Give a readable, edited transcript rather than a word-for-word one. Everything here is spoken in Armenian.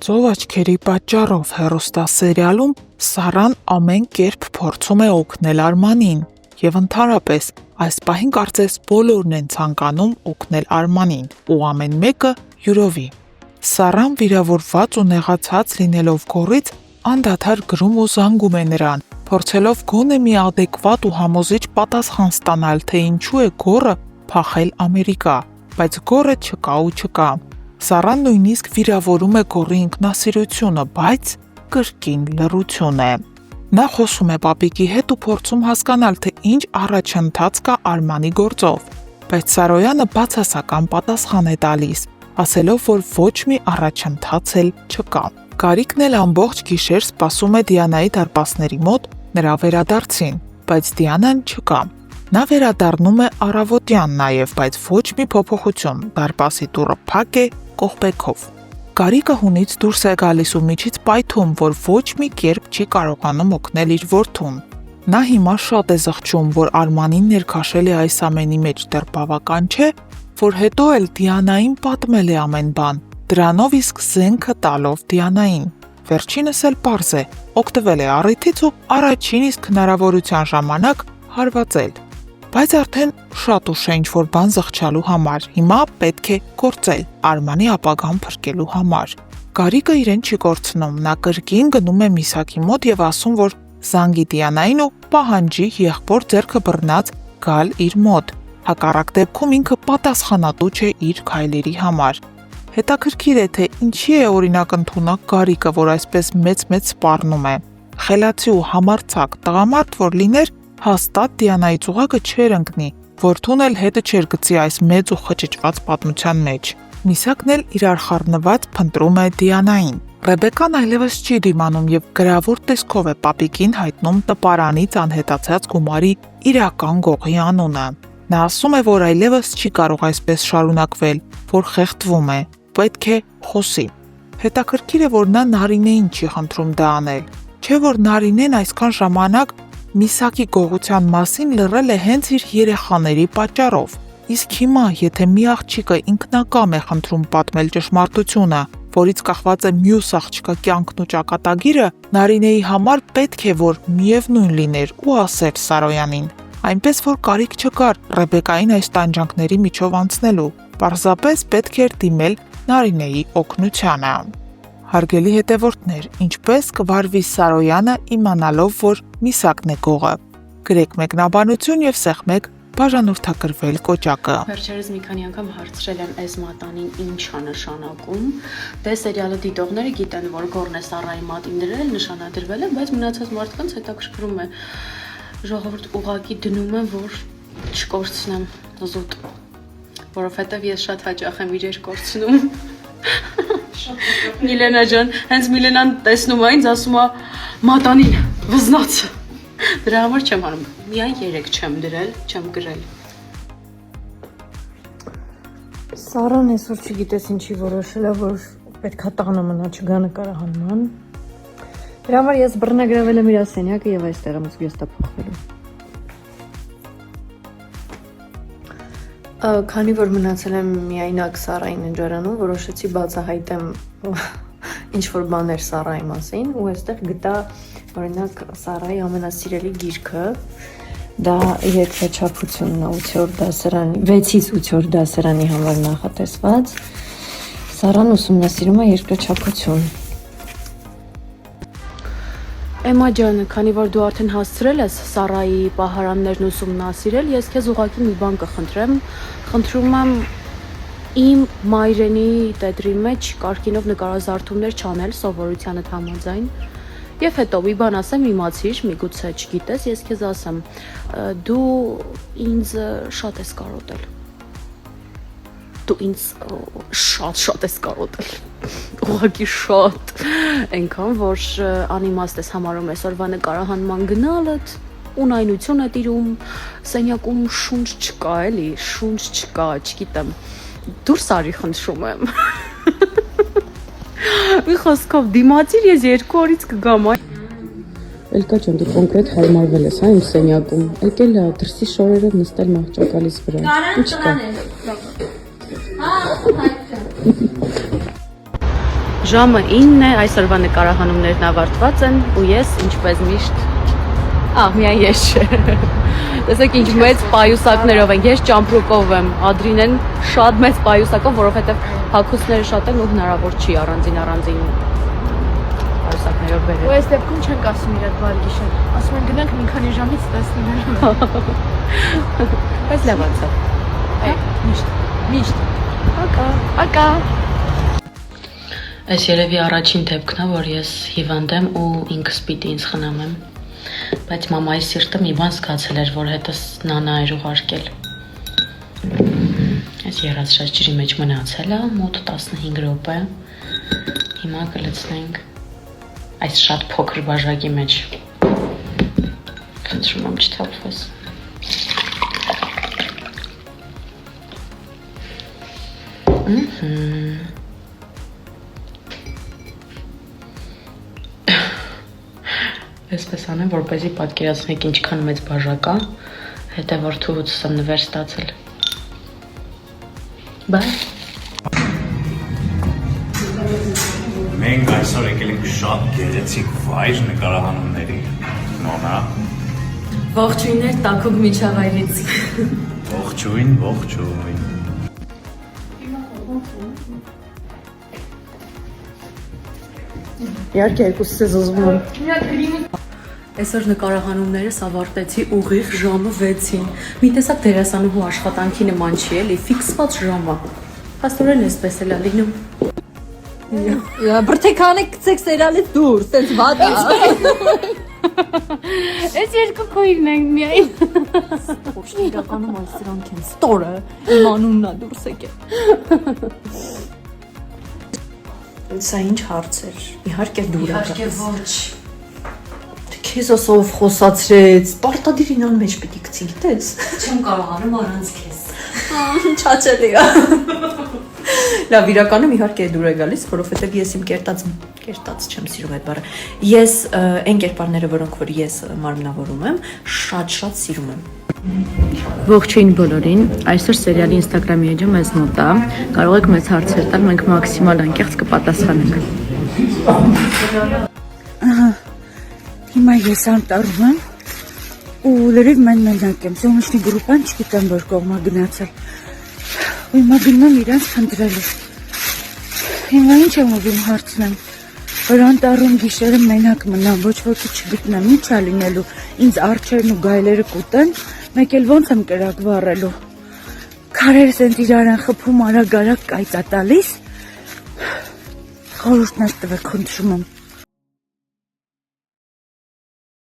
Գործով աչքերի պատճառով հեռուստասերիալում Սարան ամեն կերպ փորձում է օգնել Արմանին եւ ընդհանրապես այս պահին կարծես բոլորն են ցանկանում օգնել Արմանին ու ամեն մեկը յուրովի։ Սարան վիրավորված ու նեղացած լինելով գոռից անդադար գրում ու զանգում է նրան, փորձելով գոնե մի adekvat ու համոզիչ պատասխան ստանալ, թե ինչու է գոռը փախել Ամերիկա, բայց գոռը չկա ու չկա։ Սարան նույնիսկ վիրավորում է գոռի ինքնասիրությունը, բայց կրկին լռություն է։ Նա խոսում է պապիկի հետ ու փորձում հասկանալ, թե ինչ առաջընթաց կա Արմանի գործով, բայց Սարոյանը բացասական պատասխան է տալիս, ասելով, որ ոչ մի առաջընթաց էլ չկա։ Կարիկն էլ ամբողջ գիշեր սպասում է Դիանայի դարպասների մոտ նրա վերադարձին, բայց Դիանան չկա։ Նա վերադառնում է առավոտյան նաև, բայց ոչ մի փոփոխություն, դարպասի դուռը փակ է կողպեքով։ Կարիկը հունից դուրս է գալիս ու միջից պայթում, որ ոչ մի կերպ չի կարողանում օգնել իր որդուն։ Նա հիմա շատ է զղջում, որ Արմանին ներքաշել է այս ամենի մեջ, դեռ բավական չէ, որ հետո էլ Դիանային պատմել է ամեն բան, դրանով իսկ զենքը տալով Դիանային։ Վերջինս էլ պարզ է, օգտվել է առիթից ու առաջին իսկ հնարավորության ժամանակ հարվածել։ Բայց արդեն շատ ուշ է ինչ-որ բան զղջալու համար, հիմա պետք է գործել Արմանի ապագան փրկելու համար։ Կարիկը իրեն չի կորցնում, նա կրկին գնում է Միսակի մոտ եւ ասում, որ զանգի Դիանային ու պահանջի եղբոր ձեռքը բռնած գալ իր մոտ։ Հակառակ դեպքում ինքը պատասխանատու չէ իր քայլերի համար։ Հետաքրքիր է, թե ինչի է օրինակ ընդունակ Կարիկը, որ այսպես մեծ սպառնում է։ Խելացի ու համարձակ տղամարդ, որ լիներ, հաստատ Դիանայի ծուղակը չէր ընկնի, որդուն էլ հետը չէր գցի այս մեծ ու խճճված պատմության մեջ։ Միսակն էլ իրար խառնված փնտրում է Դիանային։ Ռեբեկան այլևս չի դիմանում եւ գրավոր տեսքով է պապիկին հայտնում տպարանից անհետացած գումարի իրական գողի անունը։ Նա ասում է, որ այլևս չի կարող այսպես շարունակվել, որ խեղդվում է, պետք է խոսի։ Հետաքրքիր է, որ նա Նարինեին չի խնդրում դա անել, չէ՞ որ Նարինեն այսքան ժամանակ Միսակի գողության մասին լռել է հենց իր երեխաների պատճառով։ Իսկ հիմա, եթե մի աղջիկը ինքնակամ է խնդրում պատմել ճշմարտությունը, որից կախված է մյուս աղջկա կյանքն ու ճակատագիրը, Նարինեի համար պետք է որ միևնույն լիներ ու ասեր Սարոյանին։ Այնպես որ կարիք չկար Ռեբեկային այս տանջանքների միջով անցնելու, պարզապես պետք էր դիմել Նարինեի օգնությանը։ Հարգելի հետևորդներ, ինչպես կվարվի Սարոյանը իմանալով, որ Միսակն է գողը։ Գրեք մեկնաբանություն եւ սեղմեք բաժանորդագրվել կոճակը։ Վերջերս մի քանի անգամ հարցրել եմ այս մատանին ինչ է նշանակում։ Դե սերիալը դիտողները գիտեն, որ գորն է Սարայի մատին դրել, նշանադրվել է, բայց մնացած մարդկանց հետաքրքրում է։ Ժողովուրդ ուղակի դնում են, որ չկորցնեմ զուտ, որովհետև ես շատ հաճախ եմ իրեր կորցնում։ Միլենա ջան, հենց Միլենան տեսնում է ինձ, ասում է մատանին վզնաց։ Դրա համար չեմ անում, միայն 3 չեմ դրել, չեմ գրել։ Սարան այսօր չգիտես ինչի որոշել է, որ պետքա տանը մնա, չգա նկարահանման։ Դրա համար ես բռնագրավել եմ իր սենյակը եւ այստեղ եմ զգեստափոխվելու։ Քանի որ մնացել եմ միայնակ Սարային ընջարանում, որոշեցի բացահայտեմ ինչ-որ բաներ Սարայի մասին ու այստեղ գտա օրինակ Սարայի ամենասիրելի գիրքը, դա երկրաչափությունն է 8-րդ դասարանի, 6-ից 8-րդ դասարանի համար նախատեսված։ Սարան ուսումնասիրում է երկրաչափություն։ Էմա ջան, քանի որ դու արդեն հասցրել ես Սարայի պահարաններն ուսումնասիրել, ես քեզ ուղղակի մի բան կխնդրեմ։ Խնդրում եմ իմ մայրենի տետրի մեջ կարգինով նկարազարդումներ չանել սովորությանդ համաձայն։ Եվ հետո մի բան ասեմ, իմացիր, միգուցե չգիտես, ես քեզ ասեմ, դու ինձ շատ ես կարոտել։ Դու ինձ շատ ես կարոտել, ուղղակի շատ, այնքան, որ անիմաստ ես համարում այսօրվա նկարահանման գնալդ, ունայնություն է տիրում, սենյակում շունչ չկա էլի, շունչ չկա, չգիտեմ, դուրս արի խնդրում եմ, մի խոսքով դիմացիր, ես 2 օրից կգամ, Էլկա ջան, դու կոնկրետ հարմարվել ես, հա, իմ սենյակում, եկել է դրսի շորերով նստել մահճակալիս վրա, ինչ կա։ Ժամը 9 է, այսօրվա նկարահանումներն ավարտված են ու ես ինչպես միշտ միայն ես չէ։ Տեսեք ինչ մեծ պայուսակներով են, ես ճամպրուկով եմ, Ադրինեն շատ մեծ պայուսակով, որովհետև հագուստները շատ են ու հնարավոր չի առանձին պայուսակներով բերել։ Ու այս դեպքում չենք ասում իր այդ բարի գիշեր, ասում են գնանք մի քանի ժամից տեսնենք։ Բայց լավ անցավ։ Միշտ։ Ակա։ Այս երևի առաջին դեպքն է, որ ես հիվանդ եմ ու ինքս պիտի ինձ խնամեմ։ Բայց մամայի սիրտը մի բան զգացել էր, որ հետս նանա էր ուղարկել։ Այս երացրած ջրի մեջ մնացել է մոտ 15 րոպե։ Հիմա կլցնենք այս շատ փոքր բաժակի մեջ։ Խնդրում եմ չթափվես։ Այսպես անեմ, որպեսզի պատկերացնեք ինչքան մեծ բաժակ է, հետո որդուհուց եմ նվեր ստացել։ Բայ։ Մենք այսօր եկել ենք շատ գեղեցիկ վայր նկարահանումների։ Նոնա։ Ողջույններ Տաքուկ միջավայրից։ Ողջույն։ Իհարկե երկուսս ես ուզում եմ։ Այսօր նկարահանումներս ավարտեցի ուղիղ ժամը 6-ին։ Մի տեսակ դերասանուհու աշխատանքի նման չի էլի, ֆիքսված ժամը։ Աստորեն էսպես էլ է լինում։ Բրթեքանը գցեք սերիալից դուրս, տենց վատ է։ Այս երկու քույրն են միայն։ Իրականում այս սրանք են ստորը, իմ անունն է դուրս եկել։ Սա ինչ հարց էր։ Իհարկե դուր է։ Իհարկե ոչ։ Քեզ ասով խոսացրեց, պարտադիր ինան մեջ պիտի գցի, գիտես։ Չեմ կարողանում առանց քեզ։ Չաչելի է։ Լավ, իրականում իհարկե դուր է գալիս, որովհետև ես իմ կերտած չեմ սիրում այդ բառը։ Ես այն կերպարները, որոնք որ ես մարմնավորում եմ, շատ սիրում եմ։ Ողջույն բոլորին, այսօր սերիալի Instagram-ի էջը մեզ մոտ է, կարող եք մեզ հարցեր տալ, մենք մաքսիմալ անկեղծ կպատասխանենք։ Հիմա ես անտառում եմ ու լրիվ մենակ եմ, Սոնուշնի գրուպան չգիտեմ որ կողմա գնացել։ Ու հիմա գնում եմ իրանց խնդրելու։ Հիմա ինչ եմ ուզում հարցնեմ, որ անտառում գիշերը մենակ մնամ, ոչ ոքի չգտնեմ, ինչ է լինելու, ինձ արջերն ու գայլերը կուտեն, մեկ էլ ոնց եմ կրակ վառելու։ Քարերս են իրար են խփում, արագ կայծա տալիս։ Խորհուրդներ տվեք, խնդրում եմ։